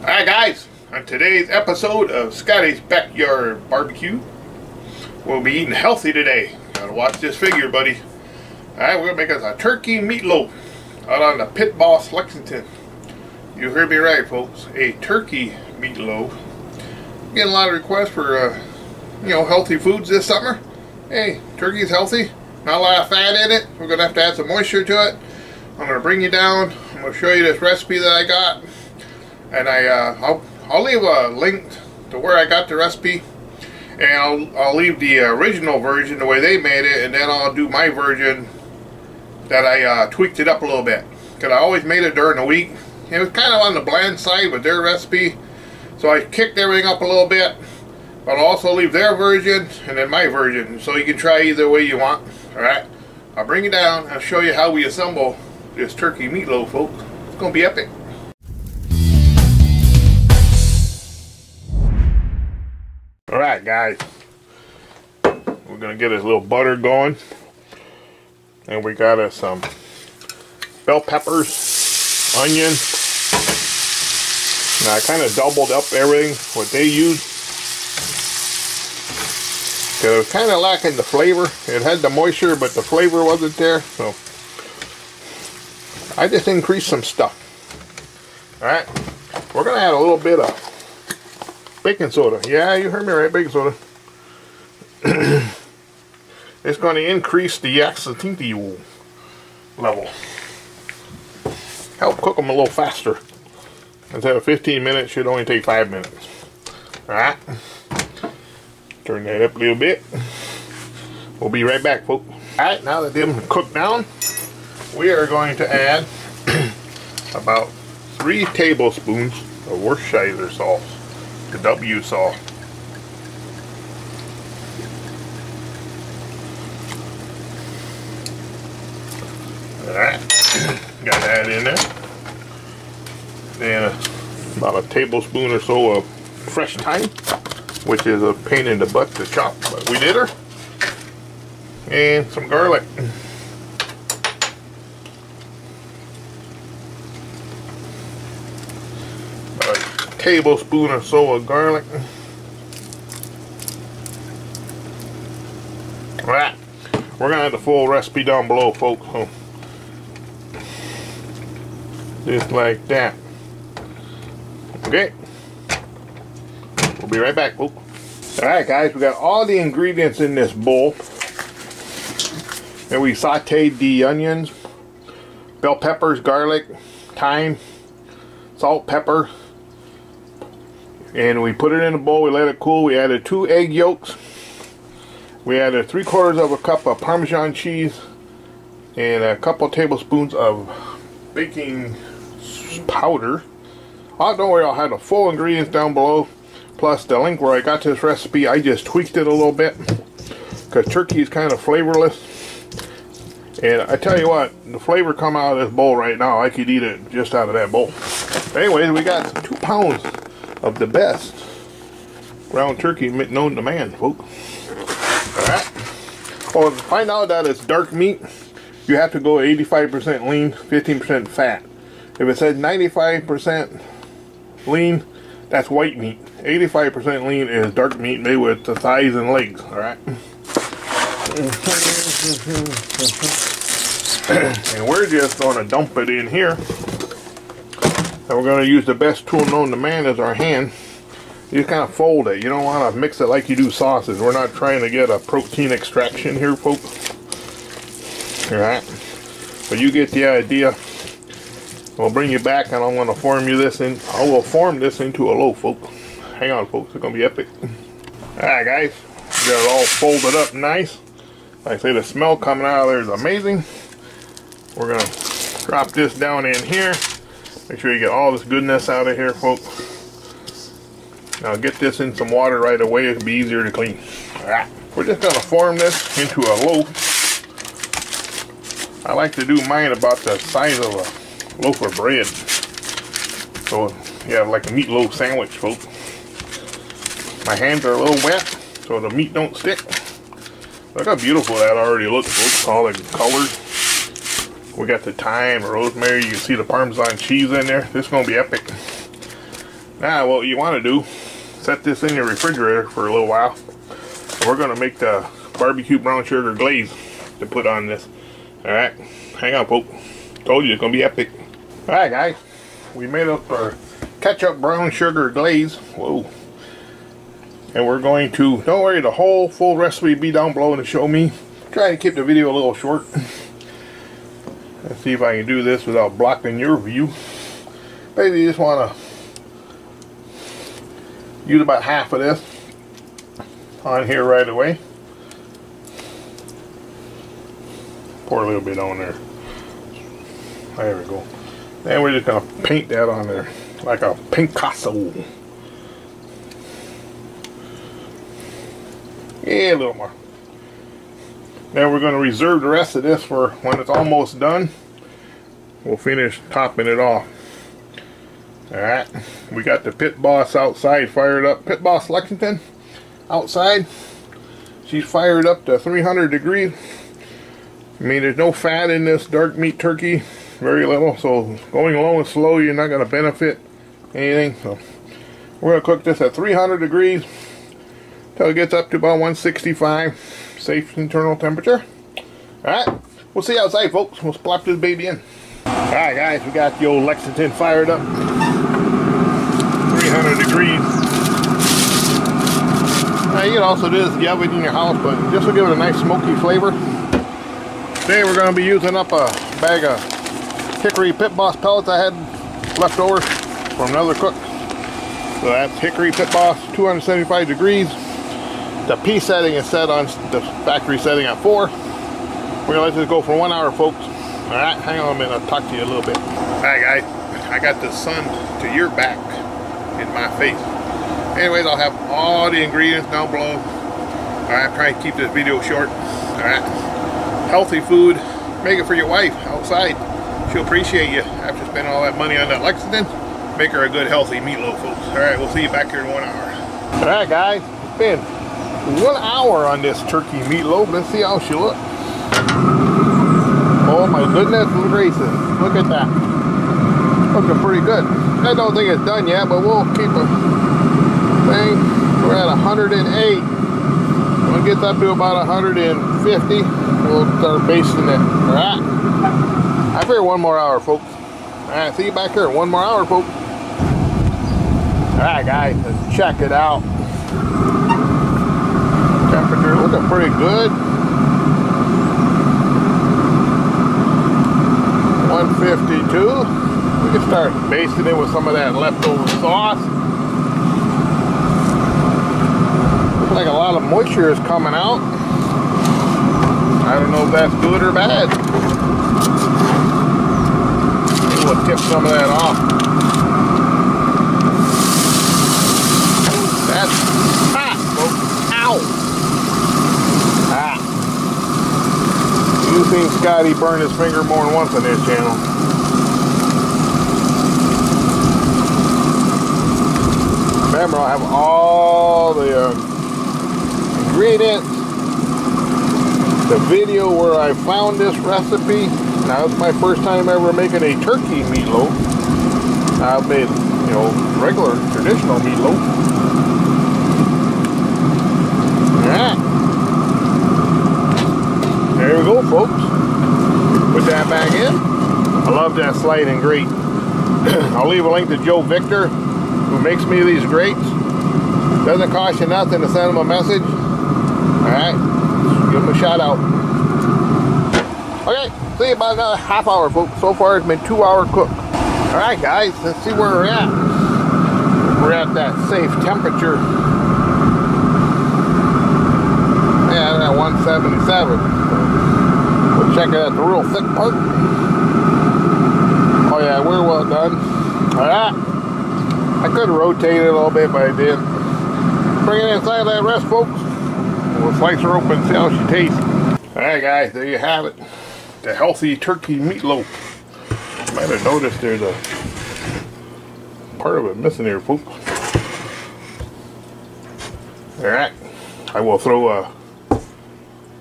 Alright guys, on today's episode of Scotty's Backyard Barbecue, we'll be eating healthy today. Gotta watch this figure, buddy. Alright, we're gonna make us a turkey meatloaf out on the Pit Boss Lexington. You heard me right, folks. A turkey meatloaf. Getting a lot of requests for healthy foods this summer. Hey, turkey's healthy, not a lot of fat in it. We're gonna have to add some moisture to it. I'm gonna bring you down. I'm gonna show you this recipe that I got. And I'll leave a link to where I got the recipe, and I'll leave the original version the way they made it, and then I'll do my version that I tweaked it up a little bit, because I always made it during the week. It was kind of on the bland side with their recipe, so I kicked everything up a little bit. But I'll also leave their version and then my version, so you can try either way you want. Alright, I'll bring you down and show you how we assemble this turkey meatloaf, folks. It's gonna be epic. Alright guys, we're going to get this little butter going, and we got us some bell peppers, onion. Now I kind of doubled up everything what they used, because it was kind of lacking the flavor. It had the moisture but the flavor wasn't there, so I just increased some stuff. Alright, we're going to add a little bit of baking soda. Yeah, you heard me right, baking soda. It's going to increase the acetylene level. Help cook them a little faster. Instead of 15 minutes, should only take 5 minutes. Alright. Turn that up a little bit. We'll be right back, folks. Alright, now that them cooked down, we are going to add about 3 tablespoons of Worcestershire sauce. The W sauce. Alright, got that in there. Then about a tablespoon or so of fresh thyme, which is a pain in the butt to chop, but we did her. And some garlic. Tablespoon or so of garlic. Alright, we're gonna have the full recipe down below, folks. So, just like that. Okay, we'll be right back, folks. Alright guys, we got all the ingredients in this bowl, and we sauteed the onions, bell peppers, garlic, thyme, salt, pepper. And we put it in a bowl, we let it cool. We added 2 egg yolks. We added 3/4 of a cup of Parmesan cheese and a couple tablespoons of baking powder. Oh, don't worry, I'll have the full ingredients down below. Plus the link where I got this recipe, I just tweaked it a little bit, because turkey is kind of flavorless. And I tell you what, the flavor come out of this bowl right now. I could eat it just out of that bowl. Anyways, we got 2 pounds of the best ground turkey known to man, folks. Alright. Well, to find out that it's dark meat, you have to go 85% lean, 15% fat. If it says 95% lean, that's white meat. 85% lean is dark meat made with the thighs and legs. Alright. And we're just going to dump it in here. And we're going to use the best tool known to man, is our hand. You just kind of fold it. You don't want to mix it like you do sauces. We're not trying to get a protein extraction here, folks. Alright. But you get the idea. We'll bring you back, and I'm going to form you this in. I will form this into a loaf, folks. Hang on, folks. It's going to be epic. Alright, guys. We got it all folded up nice. Like I say, the smell coming out of there is amazing. We're going to drop this down in here. Make sure you get all this goodness out of here, folks. Now get this in some water right away. It'll be easier to clean. Alright, we're just going to form this into a loaf. I like to do mine about the size of a loaf of bread. So you have like a meatloaf sandwich, folks. My hands are a little wet, so the meat don't stick. Look how beautiful that already looks, folks. All the colors. We got the thyme, rosemary. You can see the Parmesan cheese in there. This is going to be epic. Now what you want to do, set this in your refrigerator for a little while. We're going to make the barbecue brown sugar glaze to put on this. Alright, hang on folks. Told you it's going to be epic. Alright guys, we made up our ketchup brown sugar glaze. Whoa. And we're going to, don't worry, the whole full recipe will be down below to show me. Try to keep the video a little short. Let's see if I can do this without blocking your view. Maybe you just want to use about half of this on here right away. Pour a little bit on there. There we go. Then we're just going to paint that on there like a Picasso. Yeah, a little more. Then we're going to reserve the rest of this for when it's almost done. We'll finish topping it off. Alright, we got the Pit Boss outside fired up. Pit Boss Lexington outside. She's fired up to 300 degrees. I mean, there's no fat in this dark meat turkey. Very little. So going low and slow, you're not going to benefit anything. So we're going to cook this at 300 degrees till it gets up to about 165. Safe internal temperature. Alright, we'll see you outside folks. We'll plop this baby in. Alright guys, we got the old Lexington fired up. 300 degrees. Now you can also do this in the oven in your house, but this will give it a nice smoky flavor. Today we're going to be using up a bag of hickory Pit Boss pellets I had left over from another cook. So that's hickory Pit Boss, 275 degrees. The P setting is set on the factory setting at 4. We're going to let this go for 1 hour, folks. Alright, hang on a minute, I'll talk to you a little bit. Alright guys, I got the sun to your back in my face. Anyways, I'll have all the ingredients down below. Alright, I'm trying to keep this video short. Alright, healthy food. Make it for your wife outside. She'll appreciate you after spending all that money on that Lexington. Make her a good healthy meatloaf, folks. Alright, we'll see you back here in 1 hour. Alright guys, it's been 1 hour on this turkey meatloaf. Let's see how she looks. Oh my goodness gracious. Look at that. Looking pretty good. I don't think it's done yet, but we'll keep a thing. We're at 108. When it gets up to about 150, we'll start basting it. Alright. I figure 1 more hour, folks. Alright, see you back here in 1 more hour, folks. Alright guys, let's check it out. Temperature looking pretty good. 152. We can start basting it with some of that leftover sauce. Looks like a lot of moisture is coming out. I don't know if that's good or bad. Maybe we'll tip some of that off. That's hot, folks. Ow! You've seen Scotty burn his finger more than once on this channel. Remember, I have all the ingredients, the video where I found this recipe. Now it's my first time ever making a turkey meatloaf. I've made, you know, regular traditional meatloaf. Alright. There we go, folks. Put that back in. I love that slide and grate. I'll leave a link to Joe Victor, who makes me these grates. Doesn't cost you nothing to send him a message. Alright, give him a shout out. Okay, see you about another half hour, folks. So far it's been 2 hour cook. Alright guys, let's see where we're at. We're at that safe temperature. Yeah, at 177. We'll check it at the real thick part. Oh yeah, we're well done. Alright. I could rotate it a little bit, but I did. Bring it inside that rest, folks. We'll slice her open and see how she tastes. Alright guys, there you have it. The healthy turkey meatloaf. You might have noticed there's a part of it missing here, folks. Alright. I will throw a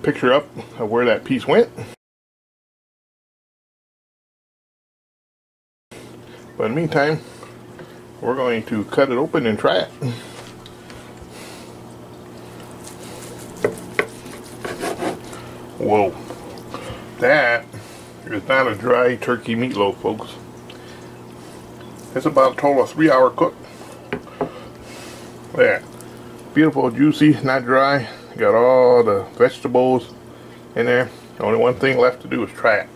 picture up of where that piece went. But in the meantime, we're going to cut it open and try it. Whoa, that is not a dry turkey meatloaf, folks. It's about a total of 3-hour cook. There, beautiful, juicy, not dry. Got all the vegetables in there. Only one thing left to do is try it.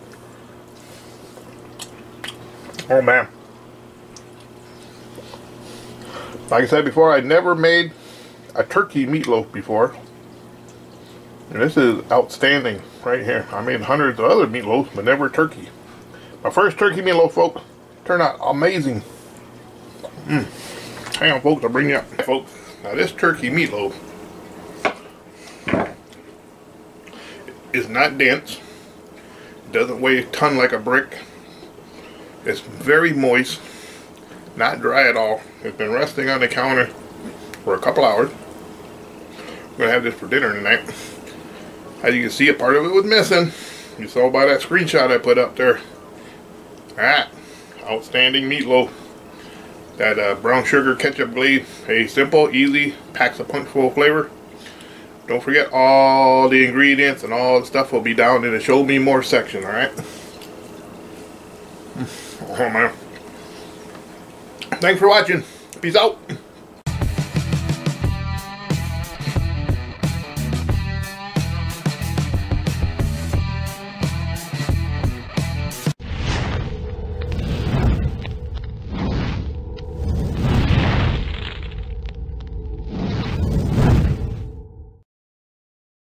Oh man. Like I said before, I'd never made a turkey meatloaf before. And this is outstanding right here. I made hundreds of other meatloafs, but never turkey. My first turkey meatloaf, folks, turned out amazing. Hang on, folks, I'll bring you up. Folks, now this turkey meatloaf is not dense. It doesn't weigh a ton like a brick. It's very moist, not dry at all. It's been resting on the counter for a couple hours. I'm gonna have this for dinner tonight. As you can see, a part of it was missing. You saw by that screenshot I put up there. Alright, outstanding meatloaf. That brown sugar ketchup glaze. Hey, simple, easy, packs a punch full of flavor. Don't forget, all the ingredients and all the stuff will be down in the show me more section, alright? Oh man. Thanks for watching. Peace out.